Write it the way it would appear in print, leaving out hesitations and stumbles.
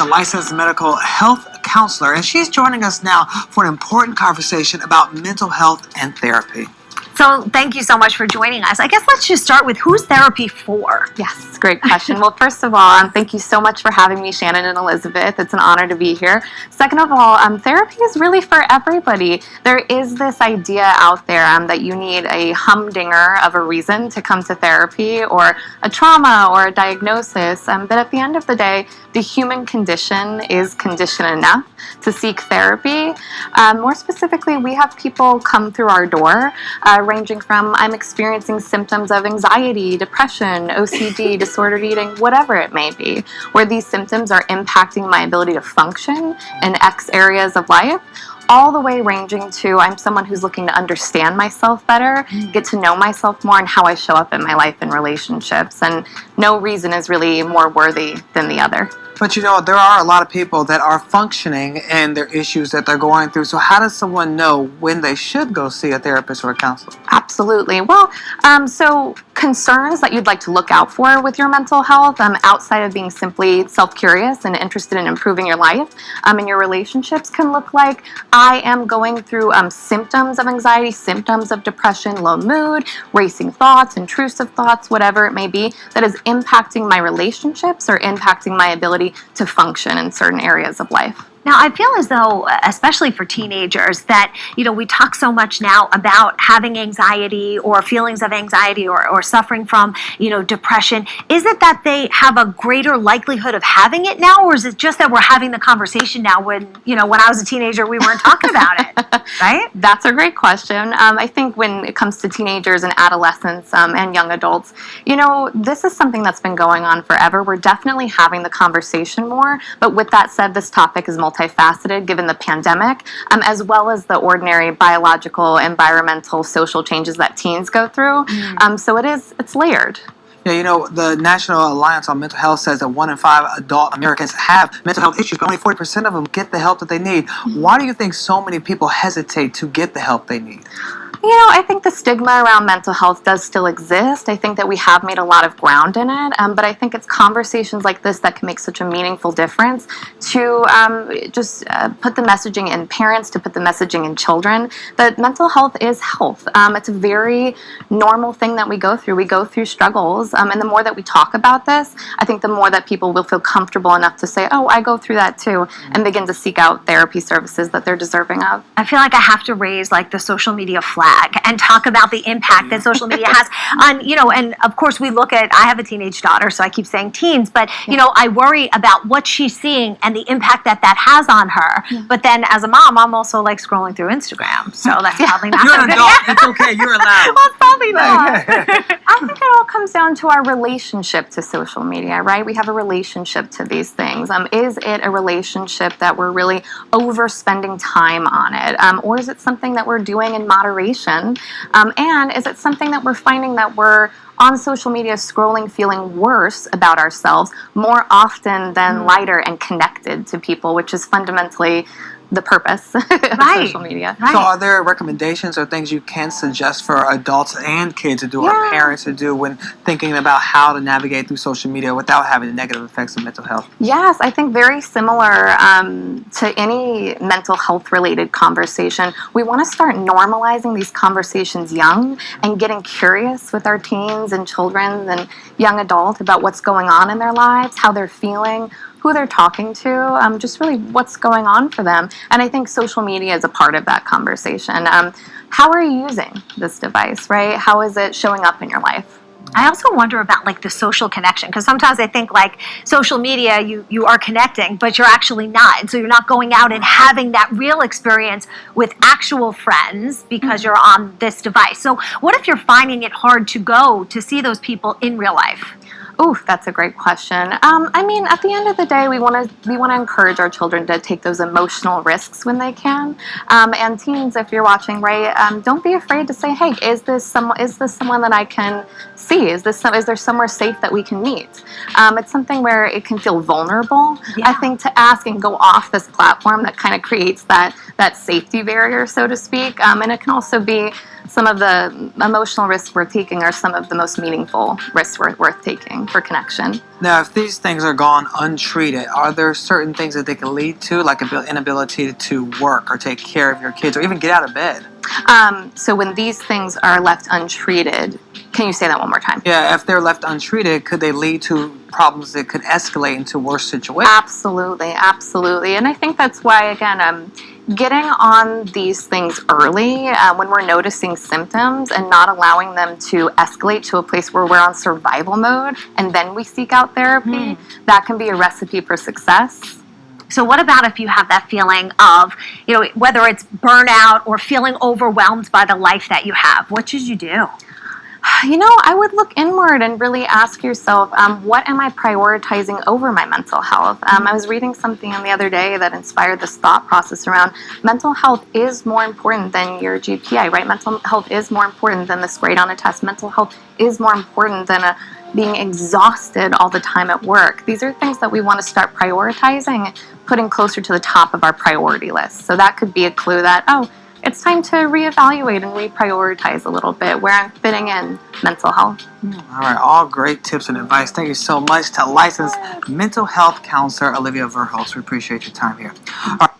a licensed medical health counselor, and she's joining us now for an important conversation about mental health and therapy. So thank you so much for joining us. I guess let's just start with, who's therapy for? Yes, great question. Well, first of all, thank you so much for having me, Shannon and Elizabeth. It's an honor to be here. Second of all, therapy is really for everybody. There is this idea out there that you need a humdinger of a reason to come to therapy, or a trauma or a diagnosis. But at the end of the day, the human condition is condition enough to seek therapy. More specifically, we have people come through our door ranging from, I'm experiencing symptoms of anxiety, depression, OCD, disordered eating, whatever it may be, where these symptoms are impacting my ability to function in X areas of life, all the way ranging to, I'm someone who's looking to understand myself better, get to know myself more, and how I show up in my life and relationships. And no reason is really more worthy than the other. But you know, there are a lot of people that are functioning in their issues that they're going through. So how does someone know when they should go see a therapist or a counselor? Absolutely. Well, so concerns that you'd like to look out for with your mental health, outside of being simply self-curious and interested in improving your life and your relationships, can look like, I am going through symptoms of anxiety, symptoms of depression, low mood, racing thoughts, intrusive thoughts, whatever it may be, that is impacting my relationships or impacting my ability to function in certain areas of life. Now, I feel as though, especially for teenagers, that, you know, we talk so much now about having anxiety or feelings of anxiety or suffering from, you know, depression. Is it that they have a greater likelihood of having it now, or is it just that we're having the conversation now when, you know, when I was a teenager, we weren't talking about it, right? That's a great question. I think when it comes to teenagers and adolescents and young adults, you know, this is something that's been going on forever. We're definitely having the conversation more, but with that said, this topic is multifaceted given the pandemic, as well as the ordinary biological, environmental, social changes that teens go through. So it's layered. Yeah, you know, the National Alliance on Mental Health says that 1 in 5 adult Americans have mental health issues, but only 40% of them get the help that they need. Why do you think so many people hesitate to get the help they need? You know, I think the stigma around mental health does still exist. I think that we have made a lot of ground in it, but I think it's conversations like this that can make such a meaningful difference to just put the messaging in parents, to put the messaging in children, that mental health is health. It's a very normal thing that we go through. We go through struggles, and the more that we talk about this, I think the more that people will feel comfortable enough to say, oh, I go through that too, and begin to seek out therapy services that they're deserving of. I feel like I have to raise like the social media flag and talk about the impact that social media has on, you know, and of course we look at, I have a teenage daughter, so I keep saying teens, but, you know, I worry about what she's seeing and the impact that that has on her. But then as a mom, I'm also like scrolling through Instagram, so that's probably not You're so an good. adult. It's okay. You're allowed. Well, it's probably not. I think it all comes down to our relationship to social media, right? We have a relationship to these things. Is it a relationship that we're really overspending time on it? Or is it something that we're doing in moderation? And is it something that we're finding that we're on social media scrolling feeling worse about ourselves more often than lighter and connected to people, which is fundamentally the purpose of social media. So are there recommendations or things you can suggest for adults and kids to do, or parents to do, when thinking about how to navigate through social media without having the negative effects of mental health? Yes, I think very similar to any mental health related conversation, we want to start normalizing these conversations young and getting curious with our teens and children and young adults about what's going on in their lives, how they're feeling, who they're talking to, just really what's going on for them. And I think social media is a part of that conversation. How are you using this device, right? How is it showing up in your life? I also wonder about like the social connection, because sometimes I think like social media, you are connecting, but you're actually not. And so you're not going out and having that real experience with actual friends because you're on this device. So what if you're finding it hard to go to see those people in real life? Ooh, that's a great question. I mean, at the end of the day, we want to encourage our children to take those emotional risks when they can. And teens, if you're watching, right, don't be afraid to say, hey, is this someone that I can see? Is there somewhere safe that we can meet? It's something where it can feel vulnerable. I think to ask and go off this platform that kind of creates that safety barrier, so to speak. And it can also be some of the emotional risks we're taking are some of the most meaningful risks worth taking for connection. Now, if these things are gone untreated, are there certain things that they can lead to, like inability to work or take care of your kids or even get out of bed? So when these things are left untreated, can you say that one more time? Yeah, if they're left untreated, could they lead to problems that could escalate into worse situations? Absolutely, absolutely. And I think that's why, again, getting on these things early when we're noticing symptoms and not allowing them to escalate to a place where we're on survival mode and then we seek out therapy, that can be a recipe for success. So what about if you have that feeling of, whether it's burnout or feeling overwhelmed by the life that you have? What should you do? I would look inward and really ask yourself, what am I prioritizing over my mental health? I was reading something the other day that inspired this thought process around mental health is more important than your GPA, right? Mental health is more important than this grade on a test. Mental health is more important than being exhausted all the time at work. These are things that we want to start prioritizing, putting closer to the top of our priority list. So that could be a clue that, it's time to reevaluate and reprioritize a little bit where I'm fitting in mental health. All right, all great tips and advice. Thank you so much to licensed mental health counselor Olivia Verhulst. We appreciate your time here. All right.